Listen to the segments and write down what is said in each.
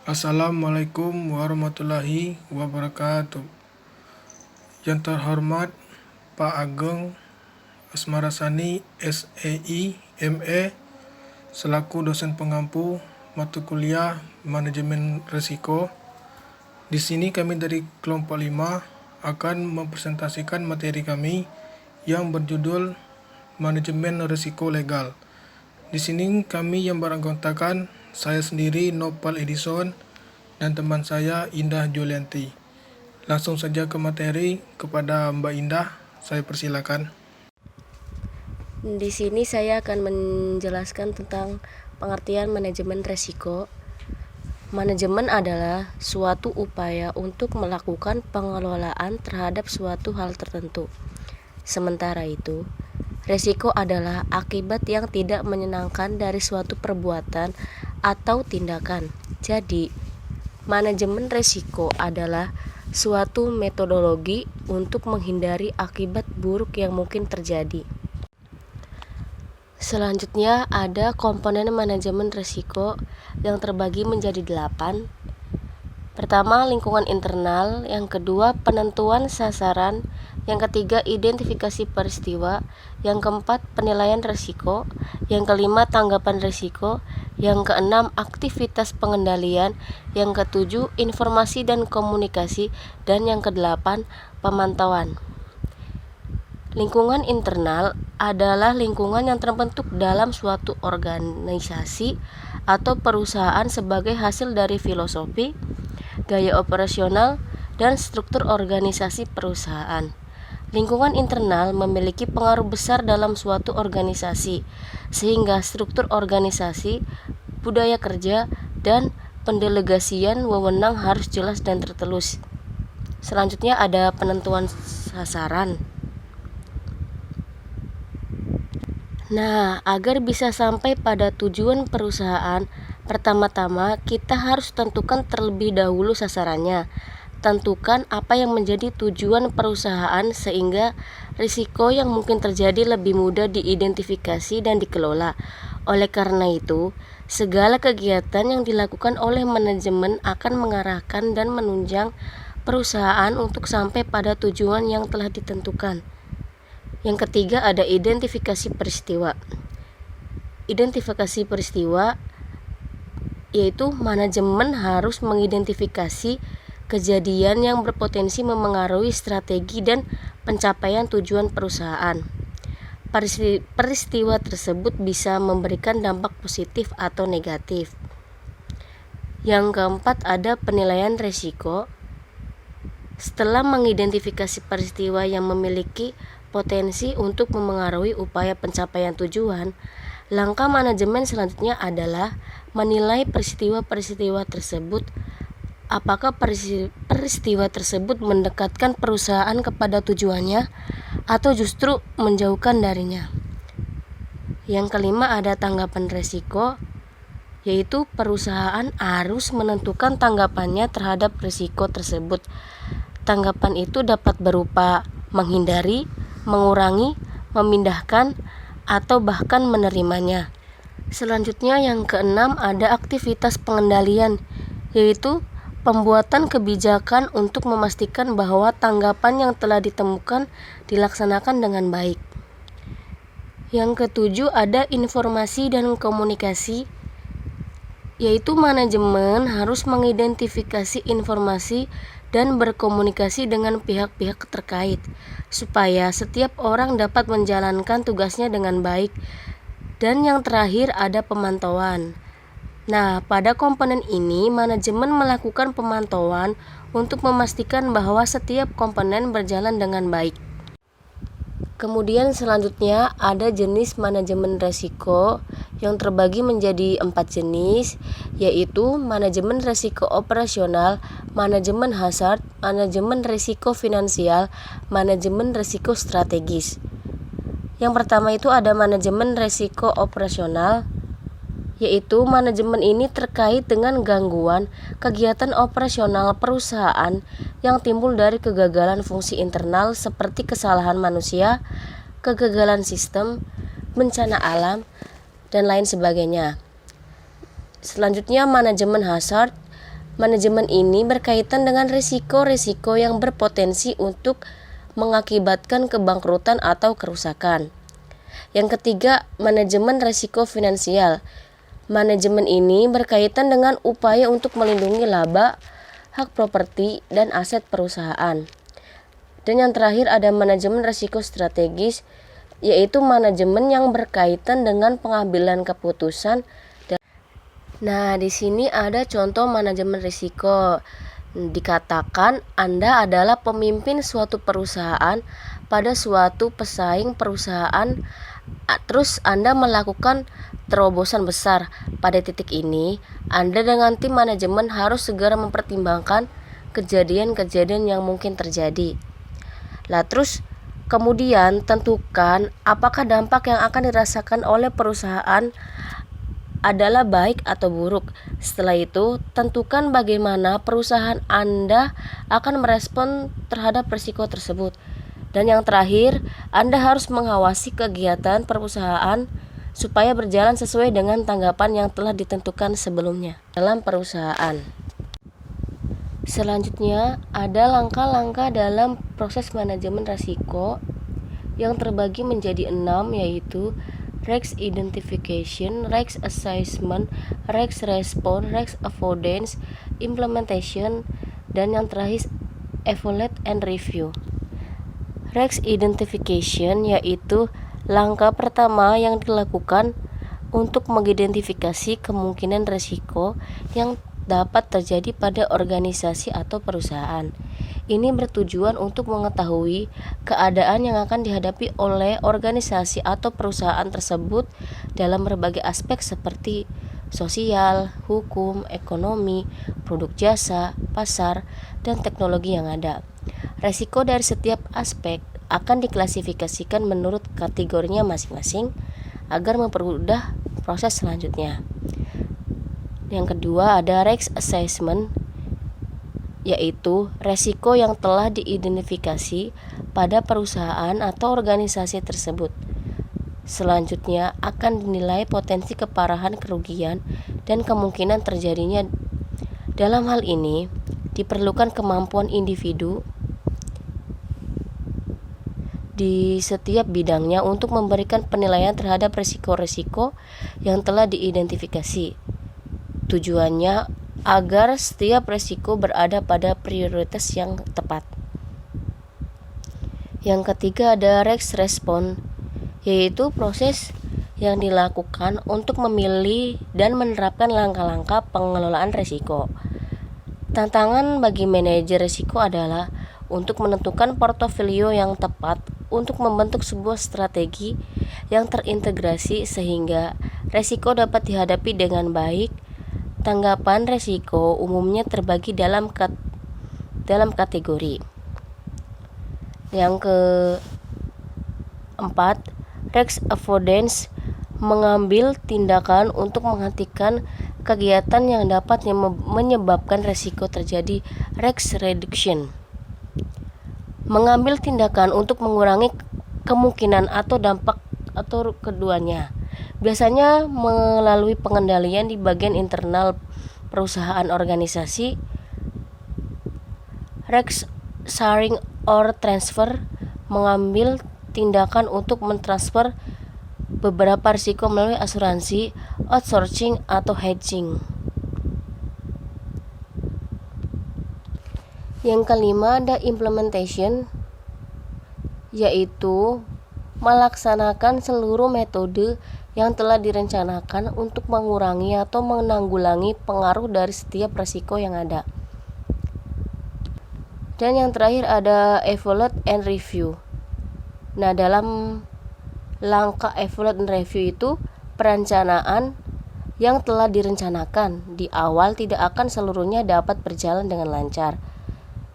Assalamualaikum warahmatullahi wabarakatuh. Yang terhormat Pak Ageng Asmarasani SEI ME selaku dosen pengampu mata kuliah Manajemen Risiko. Di sini kami dari kelompok 5 akan mempresentasikan materi kami yang berjudul Manajemen Risiko Legal. Di sini kami yang beranggotakan saya sendiri Nopal Edison dan teman saya Indah Julianti. Langsung saja ke materi kepada Mbak Indah, saya persilakan. Di sini saya akan menjelaskan tentang pengertian manajemen risiko. Manajemen adalah suatu upaya untuk melakukan pengelolaan terhadap suatu hal tertentu. Sementara itu, risiko adalah akibat yang tidak menyenangkan dari suatu perbuatan atau tindakan. Jadi, manajemen risiko adalah suatu metodologi untuk menghindari akibat buruk yang mungkin terjadi. Selanjutnya ada komponen manajemen risiko yang terbagi menjadi 8. Pertama, lingkungan internal. Yang kedua, penentuan sasaran. Yang ketiga, identifikasi peristiwa. Yang keempat, penilaian risiko. Yang kelima, tanggapan risiko. Yang keenam, aktivitas pengendalian. Yang ketujuh, informasi dan komunikasi. Dan yang kedelapan, pemantauan. Lingkungan internal adalah lingkungan yang terbentuk dalam suatu organisasi atau perusahaan sebagai hasil dari filosofi, gaya operasional, dan struktur organisasi perusahaan. Lingkungan internal memiliki pengaruh besar dalam suatu organisasi, sehingga struktur organisasi, budaya kerja, dan pendelegasian wewenang harus jelas dan tertulis. Selanjutnya ada penentuan sasaran. Nah, agar bisa sampai pada tujuan perusahaan, pertama-tama kita harus tentukan terlebih dahulu sasarannya. Tentukan apa yang menjadi tujuan perusahaan sehingga risiko yang mungkin terjadi lebih mudah diidentifikasi dan dikelola. Oleh karena itu, segala kegiatan yang dilakukan oleh manajemen akan mengarahkan dan menunjang perusahaan untuk sampai pada tujuan yang telah ditentukan. Yang ketiga ada identifikasi peristiwa. Identifikasi peristiwa yaitu manajemen harus mengidentifikasi kejadian yang berpotensi memengaruhi strategi dan pencapaian tujuan perusahaan. Peristiwa tersebut bisa memberikan dampak positif atau negatif. Yang keempat ada penilaian risiko. Setelah mengidentifikasi peristiwa yang memiliki potensi untuk memengaruhi upaya pencapaian tujuan, langkah manajemen selanjutnya adalah menilai peristiwa-peristiwa tersebut. Apakah peristiwa tersebut mendekatkan perusahaan kepada tujuannya atau justru menjauhkan darinya. Yang kelima ada tanggapan risiko, yaitu perusahaan harus menentukan tanggapannya terhadap risiko tersebut. Tanggapan itu dapat berupa menghindari, mengurangi, memindahkan, atau bahkan menerimanya. Selanjutnya yang keenam ada aktivitas pengendalian, yaitu pembuatan kebijakan untuk memastikan bahwa tanggapan yang telah ditemukan dilaksanakan dengan baik. Yang ketujuh ada informasi dan komunikasi, yaitu manajemen harus mengidentifikasi informasi dan berkomunikasi dengan pihak-pihak terkait supaya setiap orang dapat menjalankan tugasnya dengan baik. Dan yang terakhir ada pemantauan. Nah, pada komponen ini manajemen melakukan pemantauan untuk memastikan bahwa setiap komponen berjalan dengan baik. Kemudian selanjutnya ada jenis manajemen risiko yang terbagi menjadi 4 jenis, yaitu manajemen risiko operasional, manajemen hazard, manajemen risiko finansial, manajemen risiko strategis. Yang pertama itu ada manajemen risiko operasional, yaitu manajemen ini terkait dengan gangguan kegiatan operasional perusahaan yang timbul dari kegagalan fungsi internal seperti kesalahan manusia, kegagalan sistem, bencana alam, dan lain sebagainya. Selanjutnya manajemen hazard Manajemen ini berkaitan dengan risiko-risiko yang berpotensi untuk mengakibatkan kebangkrutan atau kerusakan. Yang ketiga, manajemen risiko finansial. Manajemen ini berkaitan dengan upaya untuk melindungi laba, hak properti, dan aset perusahaan. Dan yang terakhir ada manajemen risiko strategis, yaitu manajemen yang berkaitan dengan pengambilan keputusan. Nah, di sini ada contoh manajemen risiko. Dikatakan Anda adalah pemimpin suatu perusahaan pada suatu pesaing perusahaan, terus Anda melakukan terobosan besar. Pada titik ini, Anda dengan tim manajemen harus segera mempertimbangkan kejadian-kejadian yang mungkin terjadi. Lah terus kemudian tentukan apakah dampak yang akan dirasakan oleh perusahaan adalah baik atau buruk. Setelah itu, tentukan bagaimana perusahaan Anda akan merespon terhadap risiko tersebut. Dan yang terakhir, Anda harus mengawasi kegiatan perusahaan supaya berjalan sesuai dengan tanggapan yang telah ditentukan sebelumnya dalam perusahaan. Selanjutnya, ada langkah-langkah dalam proses manajemen risiko yang terbagi menjadi 6, yaitu risk identification, risk assessment, risk response, risk avoidance, implementation, dan yang terakhir evaluate and review. Risk identification yaitu langkah pertama yang dilakukan untuk mengidentifikasi kemungkinan risiko yang dapat terjadi pada organisasi atau perusahaan. Ini bertujuan untuk mengetahui keadaan yang akan dihadapi oleh organisasi atau perusahaan tersebut dalam berbagai aspek seperti sosial, hukum, ekonomi, produk jasa, pasar, dan teknologi yang ada. Risiko dari setiap aspek akan diklasifikasikan menurut kategorinya masing-masing agar mempermudah proses selanjutnya. Yang kedua ada risk assessment, yaitu resiko yang telah diidentifikasi pada perusahaan atau organisasi tersebut. Selanjutnya akan dinilai potensi keparahan kerugian dan kemungkinan terjadinya. Dalam hal ini diperlukan kemampuan individu di setiap bidangnya untuk memberikan penilaian terhadap risiko-risiko yang telah diidentifikasi. Tujuannya agar setiap risiko berada pada prioritas yang tepat. Yang ketiga ada risk response, yaitu proses yang dilakukan untuk memilih dan menerapkan langkah-langkah pengelolaan risiko. Tantangan bagi manajer risiko adalah untuk menentukan portofolio yang tepat untuk membentuk sebuah strategi yang terintegrasi sehingga risiko dapat dihadapi dengan baik. Tanggapan risiko umumnya terbagi dalam kategori. Yang keempat, risk avoidance, mengambil tindakan untuk menghentikan kegiatan yang dapat menyebabkan risiko terjadi. Risk reduction, mengambil tindakan untuk mengurangi kemungkinan atau dampak atau keduanya. Biasanya melalui pengendalian di bagian internal perusahaan organisasi. Risk sharing or transfer, mengambil tindakan untuk mentransfer beberapa risiko melalui asuransi, outsourcing, atau hedging. Yang kelima ada implementation, yaitu melaksanakan seluruh metode yang telah direncanakan untuk mengurangi atau menanggulangi pengaruh dari setiap risiko yang ada. Dan yang terakhir ada evaluate and review. Nah, dalam langkah evaluate and review itu perencanaan yang telah direncanakan di awal tidak akan seluruhnya dapat berjalan dengan lancar.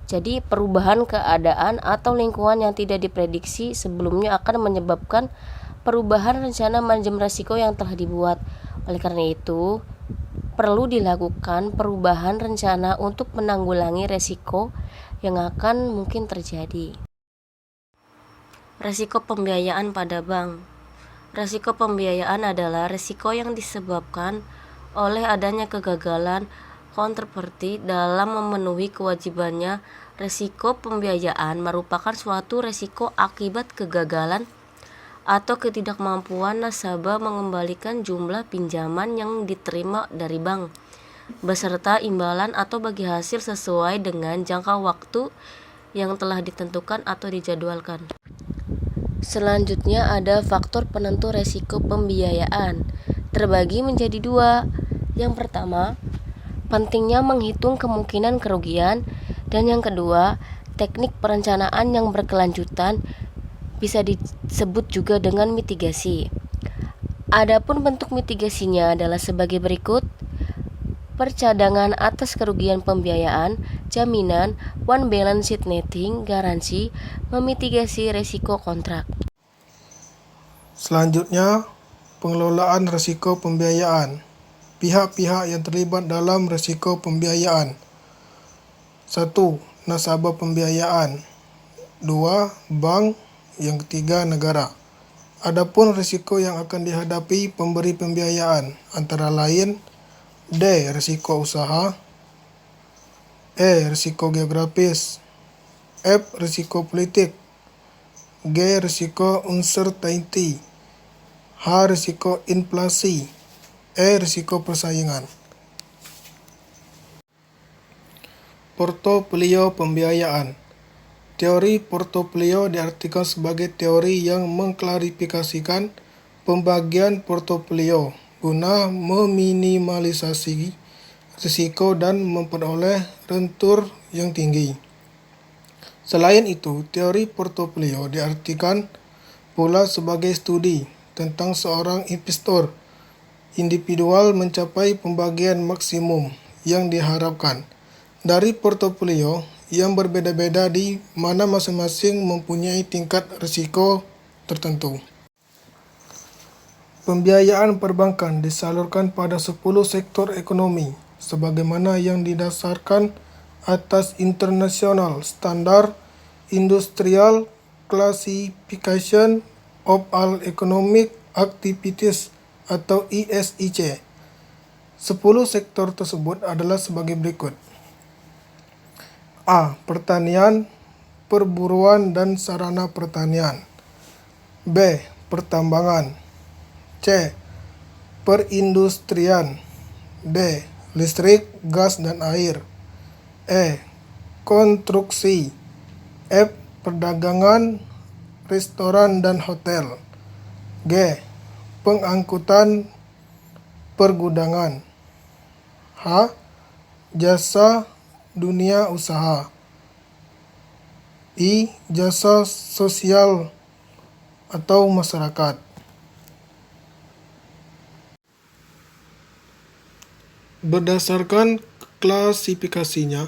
Jadi perubahan keadaan atau lingkungan yang tidak diprediksi sebelumnya akan menyebabkan perubahan rencana manajemen risiko yang telah dibuat. Oleh karena itu, perlu dilakukan perubahan rencana untuk menanggulangi risiko yang akan mungkin terjadi. Risiko pembiayaan pada bank. Risiko pembiayaan adalah risiko yang disebabkan oleh adanya kegagalan counterparty dalam memenuhi kewajibannya. Resiko pembiayaan merupakan suatu resiko akibat kegagalan atau ketidakmampuan nasabah mengembalikan jumlah pinjaman yang diterima dari bank, beserta imbalan atau bagi hasil sesuai dengan jangka waktu yang telah ditentukan atau dijadwalkan. Selanjutnya ada faktor penentu resiko pembiayaan, terbagi menjadi dua. Yang pertama, pentingnya menghitung kemungkinan kerugian, dan yang kedua, teknik perencanaan yang berkelanjutan, bisa disebut juga dengan mitigasi. Adapun bentuk mitigasinya adalah sebagai berikut: percadangan atas kerugian pembiayaan, jaminan, one balance sheet netting, garansi, memitigasi resiko kontrak. Selanjutnya, pengelolaan risiko pembiayaan. Pihak-pihak yang terlibat dalam risiko pembiayaan. 1. Nasabah pembiayaan. 2. Bank. Yang ketiga, negara. Adapun risiko yang akan dihadapi pemberi pembiayaan antara lain: D. Risiko usaha. E. Risiko geografis. F. Risiko politik. G. Risiko uncertainty. H. Risiko inflasi. E. Risiko persaingan. Portofolio pembiayaan. Teori portofolio diartikan sebagai teori yang mengklarifikasikan pembagian portofolio guna meminimalisasi risiko dan memperoleh return yang tinggi. Selain itu, teori portofolio diartikan pula sebagai studi tentang seorang investor individual mencapai pembagian maksimum yang diharapkan dari portofolio yang berbeda-beda di mana masing-masing mempunyai tingkat risiko tertentu. Pembiayaan perbankan disalurkan pada 10 sektor ekonomi sebagaimana yang didasarkan atas International Standard Industrial Classification of All Economic Activities atau ISIC. 10 sektor tersebut adalah sebagai berikut. A. Pertanian, perburuan dan sarana pertanian. B. Pertambangan. C. Perindustrian. D. Listrik, gas, dan air. E. Konstruksi. F. Perdagangan, restoran, dan hotel. G. Pengangkutan, pergudangan. H. Jasa dunia usaha. I. Jasa sosial atau masyarakat. Berdasarkan klasifikasinya,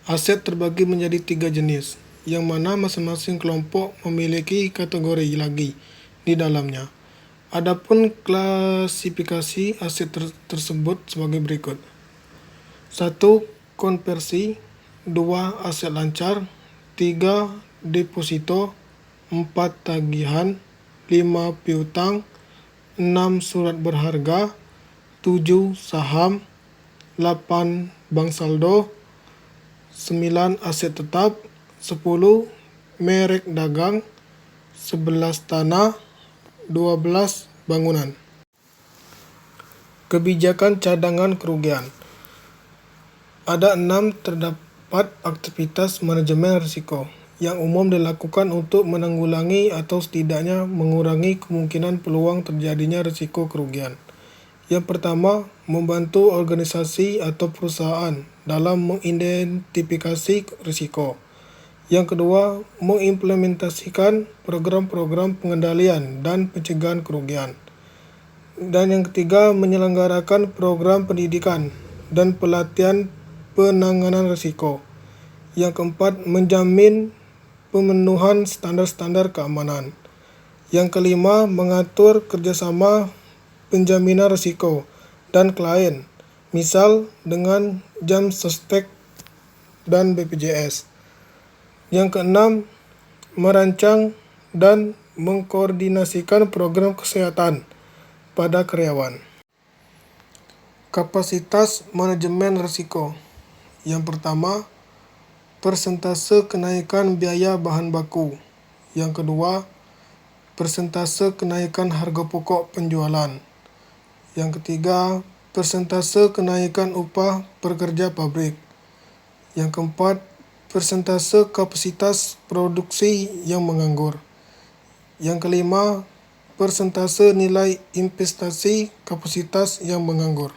aset terbagi menjadi 3 jenis, yang mana masing-masing kelompok memiliki kategori lagi di dalamnya. Adapun klasifikasi aset tersebut sebagai berikut. 1. Konversi. 2. Aset lancar. 3. Deposito. 4. Tagihan. 5. piutang. 6. Surat berharga. 7. Saham. 8. Bank saldo. 9. Aset tetap. 10. Merek dagang. 11. Tanah. 12. Bangunan. Kebijakan cadangan kerugian. Ada 6 terdapat aktivitas manajemen risiko yang umum dilakukan untuk menanggulangi atau setidaknya mengurangi kemungkinan peluang terjadinya risiko kerugian. Yang pertama, membantu organisasi atau perusahaan dalam mengidentifikasi risiko. Yang kedua, mengimplementasikan program-program pengendalian dan pencegahan kerugian. Dan yang ketiga, menyelenggarakan program pendidikan dan pelatihan penanganan risiko. Yang keempat, menjamin pemenuhan standar-standar keamanan. Yang kelima, mengatur kerjasama penjaminan risiko dan klien, misal dengan Jam Sostek dan BPJS. Yang keenam, merancang dan mengkoordinasikan program kesehatan pada karyawan. Kapasitas manajemen risiko. Yang pertama, persentase kenaikan biaya bahan baku. Yang kedua, persentase kenaikan harga pokok penjualan. Yang ketiga, persentase kenaikan upah pekerja pabrik. Yang keempat, persentase kapasitas produksi yang menganggur. Yang kelima, persentase nilai investasi kapasitas yang menganggur.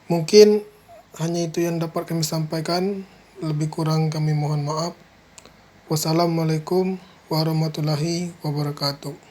Mungkin hanya itu yang dapat kami sampaikan. Lebih kurang kami mohon maaf. Wassalamualaikum warahmatullahi wabarakatuh.